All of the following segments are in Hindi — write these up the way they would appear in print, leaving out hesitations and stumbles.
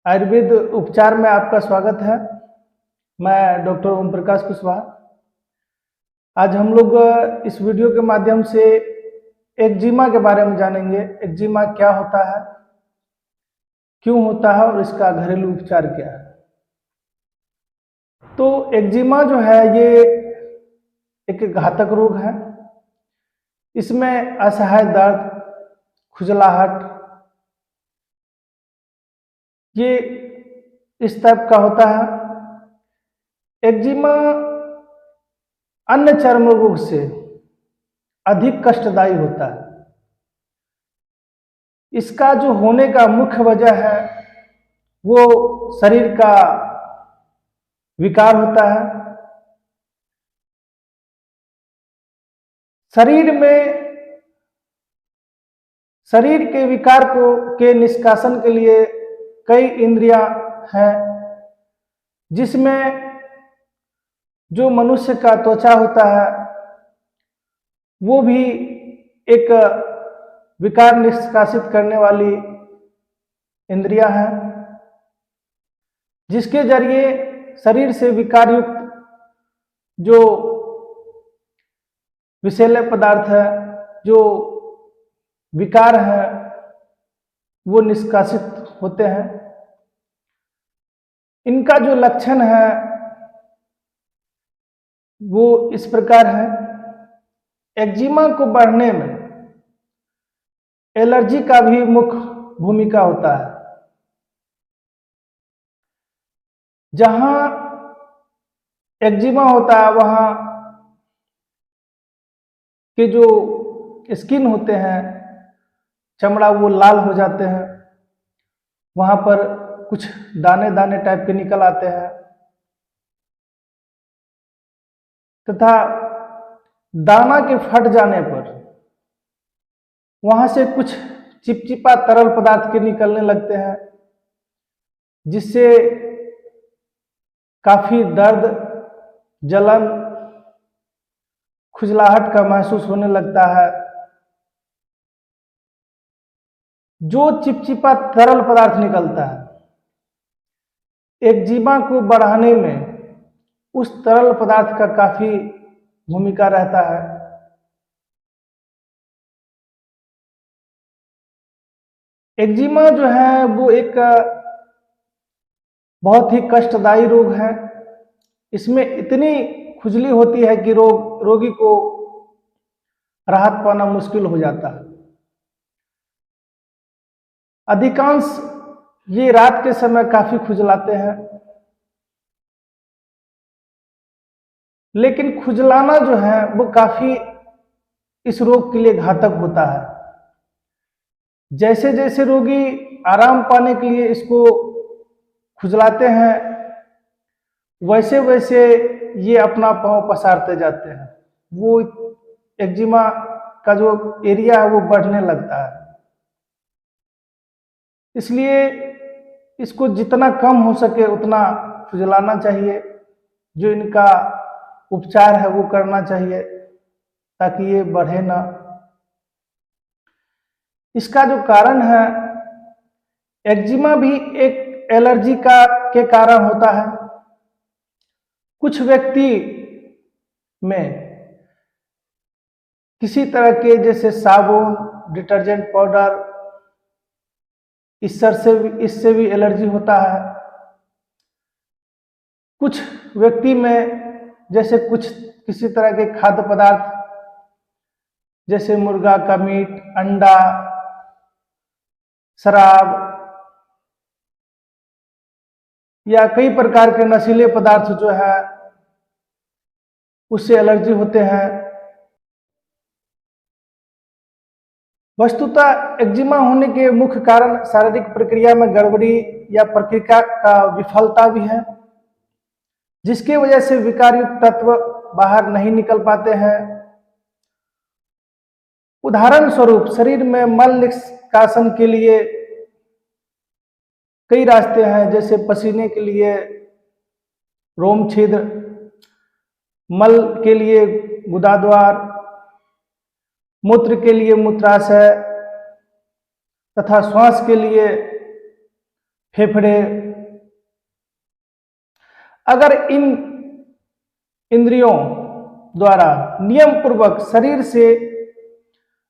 आयुर्वेद उपचार में आपका स्वागत है। मैं डॉक्टर ओम प्रकाश कुशवाहा। आज हम लोग इस वीडियो के माध्यम से एक्जिमा के बारे में जानेंगे। एक्जिमा क्या होता है, क्यों होता है और इसका घरेलू उपचार क्या है। तो एक्जिमा जो है ये एक घातक रोग है। इसमें असहाय दर्द, खुजलाहट, ये इस टाइप का होता है। एक्जिमा अन्य चर्म रोग से अधिक कष्टदायी होता है। इसका जो होने का मुख्य वजह है वो शरीर का विकार होता है। शरीर के विकार के निष्कासन के लिए कई इंद्रियां हैं, जिसमें जो मनुष्य का त्वचा होता है वो भी एक विकार निष्कासित करने वाली इंद्रियां हैं, जिसके जरिए शरीर से विकार युक्त जो विषैले पदार्थ है, जो विकार है, वो निष्कासित होते हैं। इनका जो लक्षण है वो इस प्रकार है। एक्जिमा को बढ़ने में एलर्जी का भी मुख्य भूमिका होता है। जहां एक्जिमा होता है वहां के जो स्किन होते हैं, चमड़ा, वो लाल हो जाते हैं। वहां पर कुछ दाने दाने टाइप के निकल आते हैं तथा दाना के फट जाने पर वहां से कुछ चिपचिपा तरल पदार्थ के निकलने लगते हैं, जिससे काफी दर्द, जलन, खुजलाहट का महसूस होने लगता है। जो चिपचिपा तरल पदार्थ निकलता है, एक्जिमा को बढ़ाने में उस तरल पदार्थ का काफी भूमिका रहता है। एक्जिमा जो है वो एक बहुत ही कष्टदायी रोग है। इसमें इतनी खुजली होती है कि रोगी को राहत पाना मुश्किल हो जाता है। अधिकांश ये रात के समय काफी खुजलाते हैं, लेकिन खुजलाना जो है वो काफी इस रोग के लिए घातक होता है। जैसे जैसे रोगी आराम पाने के लिए इसको खुजलाते हैं, वैसे वैसे ये अपना पांव पसारते जाते हैं। वो एक्जिमा का जो एरिया है वो बढ़ने लगता है। इसलिए इसको जितना कम हो सके उतना खुजलाना चाहिए। जो इनका उपचार है वो करना चाहिए ताकि ये बढ़े ना। इसका जो कारण है, एक्जिमा भी एक एलर्जी के कारण होता है। कुछ व्यक्ति में किसी तरह के जैसे साबुन, डिटर्जेंट पाउडर, इससे भी एलर्जी होता है। कुछ व्यक्ति में जैसे किसी तरह के खाद्य पदार्थ जैसे मुर्गा का मीट, अंडा, शराब या कई प्रकार के नशीले पदार्थ जो है उससे एलर्जी होते हैं। वस्तुतः एक्जिमा होने के मुख्य कारण शारीरिक प्रक्रिया में गड़बड़ी या प्रक्रिया का विफलता भी है, जिसकी वजह से विकारयुक्त तत्व बाहर नहीं निकल पाते हैं। उदाहरण स्वरूप शरीर में मल निष्कासन के लिए कई रास्ते हैं, जैसे पसीने के लिए रोम छिद्र, मल के लिए गुदाद्वार, मूत्र के लिए मूत्राशय तथा श्वास के लिए फेफड़े, अगर इन इंद्रियों द्वारा नियम पूर्वक शरीर से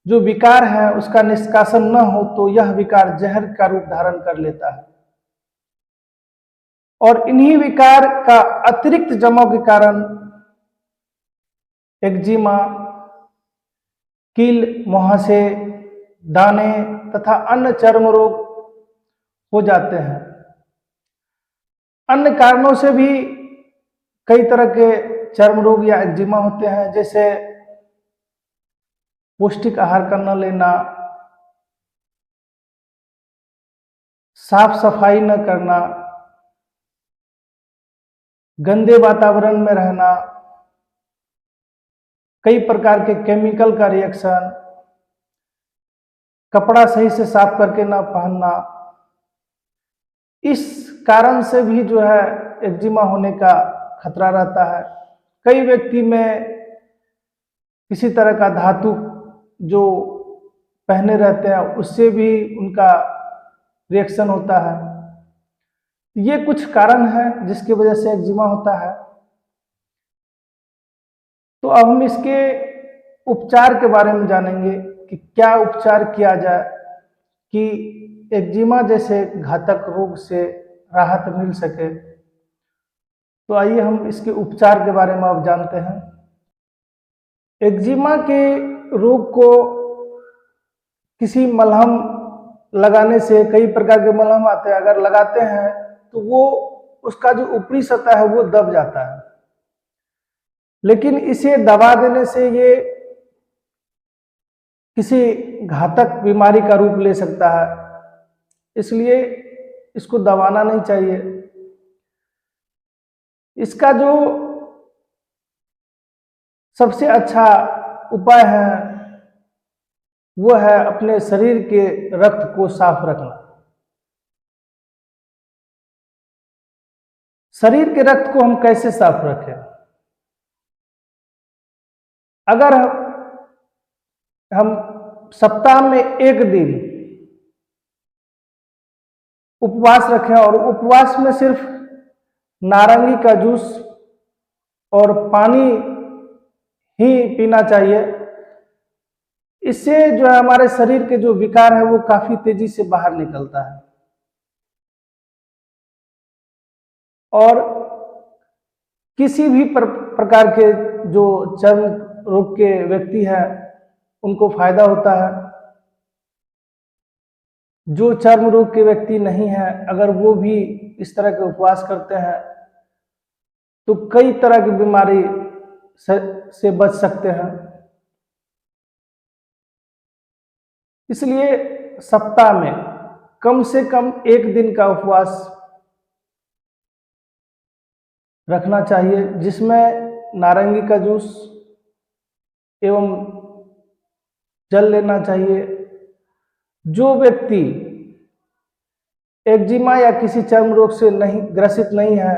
जो विकार है उसका निष्कासन न हो तो यह विकार जहर का रूप धारण कर लेता है। और इन्हीं विकार का अतिरिक्त जमाव के कारण एक्जिमा, कील, मुहासे, दाने तथा अन्य चर्म रोग हो जाते हैं। अन्य कारणों से भी कई तरह के चर्म रोग या एक्जिमा होते हैं, जैसे पौष्टिक आहार का न लेना, साफ सफाई न करना, गंदे वातावरण में रहना, कई प्रकार के केमिकल का रिएक्शन, कपड़ा सही से साफ करके ना पहनना, इस कारण से भी जो है एक्जिमा होने का खतरा रहता है। कई व्यक्ति में किसी तरह का धातु जो पहने रहते हैं उससे भी उनका रिएक्शन होता है। ये कुछ कारण है जिसकी वजह से एक्जिमा होता है। तो अब हम इसके उपचार के बारे में जानेंगे कि क्या उपचार किया जाए कि एक्जिमा जैसे घातक रोग से राहत मिल सके। तो आइए हम इसके उपचार के बारे में अब जानते हैं। एक्जिमा के रोग को किसी मलहम लगाने से, कई प्रकार के मलहम आते हैं, अगर लगाते हैं तो वो उसका जो ऊपरी सतह है वो दब जाता है, लेकिन इसे दबा देने से ये किसी घातक बीमारी का रूप ले सकता है, इसलिए इसको दबाना नहीं चाहिए। इसका जो सबसे अच्छा उपाय है वो है अपने शरीर के रक्त को साफ रखना। शरीर के रक्त को हम कैसे साफ रखें? अगर हम सप्ताह में एक दिन उपवास रखें और उपवास में सिर्फ नारंगी का जूस और पानी ही पीना चाहिए, इससे जो है हमारे शरीर के जो विकार है वो काफी तेजी से बाहर निकलता है। और किसी भी प्रकार के जो चर्म रोग के व्यक्ति हैं उनको फायदा होता है। जो चर्म रोग के व्यक्ति नहीं है, अगर वो भी इस तरह के उपवास करते हैं तो कई तरह की बीमारी से बच सकते हैं। इसलिए सप्ताह में कम से कम एक दिन का उपवास रखना चाहिए, जिसमें नारंगी का जूस एवं जल लेना चाहिए। जो व्यक्ति एक्जिमा या किसी चर्म रोग से नहीं ग्रसित नहीं है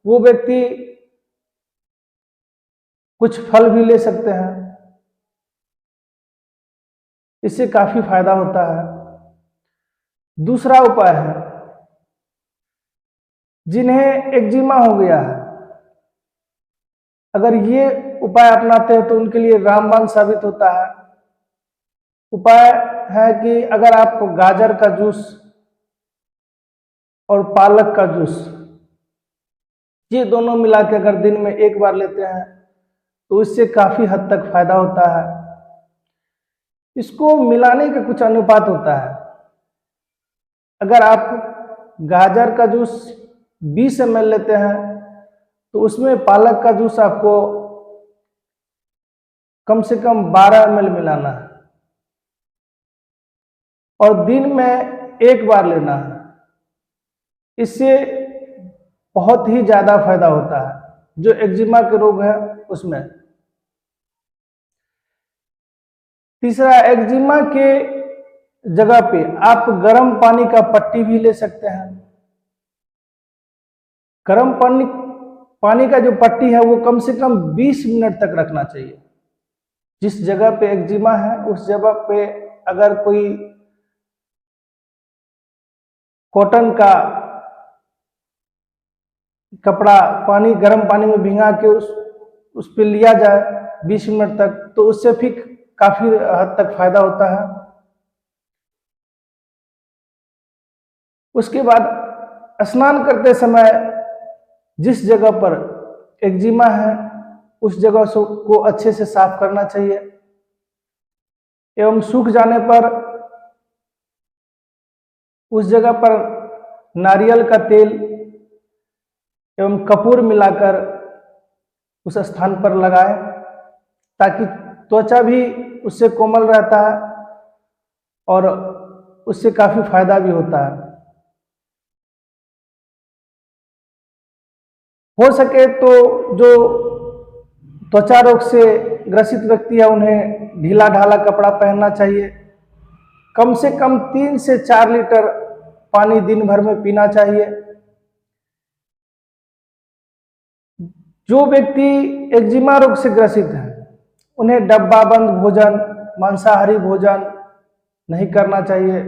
वो व्यक्ति कुछ फल भी ले सकते हैं, इससे काफी फायदा होता है। दूसरा उपाय है, जिन्हें एक्जिमा हो गया है, अगर ये उपाय अपनाते हैं तो उनके लिए रामबाण साबित होता है। उपाय है कि अगर आप गाजर का जूस और पालक का जूस ये दोनों मिला के अगर दिन में एक बार लेते हैं तो इससे काफी हद तक फायदा होता है। इसको मिलाने का कुछ अनुपात होता है। अगर आप गाजर का जूस 20 ml लेते हैं तो उसमें पालक का जूस आपको कम से कम 12 ml मिलाना है और दिन में एक बार लेना है। इससे बहुत ही ज्यादा फायदा होता है जो एक्जिमा के रोग है उसमें। तीसरा, एक्जिमा के जगह पे आप गर्म पानी का पट्टी भी ले सकते हैं। गर्म पानी का जो पट्टी है वो कम से कम 20 मिनट तक रखना चाहिए। जिस जगह पे एक्जिमा है उस जगह पे अगर कोई कॉटन का कपड़ा गर्म पानी में भिंगा के उस पे लिया जाए 20 मिनट तक, तो उससे भी काफी हद तक फायदा होता है। उसके बाद स्नान करते समय जिस जगह पर एक्जिमा है उस जगह को अच्छे से साफ करना चाहिए एवं सूख जाने पर उस जगह पर नारियल का तेल एवं कपूर मिलाकर उस स्थान पर लगाएं, ताकि त्वचा भी उससे कोमल रहता है और उससे काफी फायदा भी होता है। हो सके तो जो त्वचा रोग से ग्रसित व्यक्ति है उन्हें ढीला ढाला कपड़ा पहनना चाहिए। कम से कम 3 से 4 लीटर पानी दिन भर में पीना चाहिए। जो व्यक्ति एक्जिमा रोग से ग्रसित है उन्हें डब्बाबंद भोजन, मांसाहारी भोजन नहीं करना चाहिए।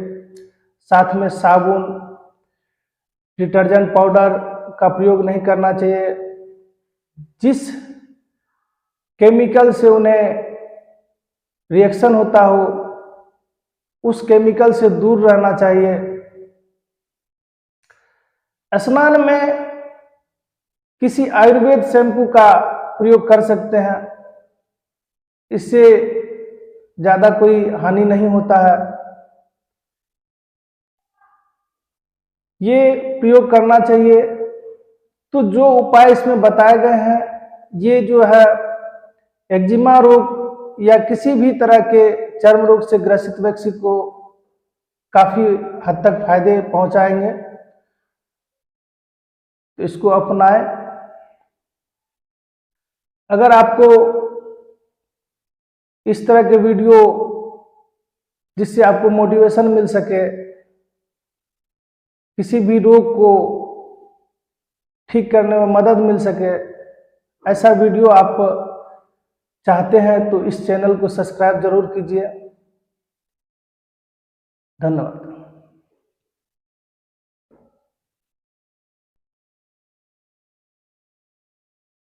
साथ में साबुन, डिटर्जेंट पाउडर का प्रयोग नहीं करना चाहिए। जिस केमिकल से उन्हें रिएक्शन होता हो उस केमिकल से दूर रहना चाहिए। स्नान में किसी आयुर्वेद शैम्पू का प्रयोग कर सकते हैं, इससे ज्यादा कोई हानि नहीं होता है। ये प्रयोग करना चाहिए। तो जो उपाय इसमें बताए गए हैं ये जो है एक्जिमा रोग या किसी भी तरह के चर्म रोग से ग्रसित व्यक्ति को काफी हद तक फायदे पहुंचाएंगे, तो इसको अपनाएं। अगर आपको इस तरह के वीडियो जिससे आपको मोटिवेशन मिल सके, किसी भी रोग को ठीक करने में मदद मिल सके, ऐसा वीडियो आप चाहते हैं तो इस चैनल को सब्सक्राइब जरूर कीजिए। धन्यवाद।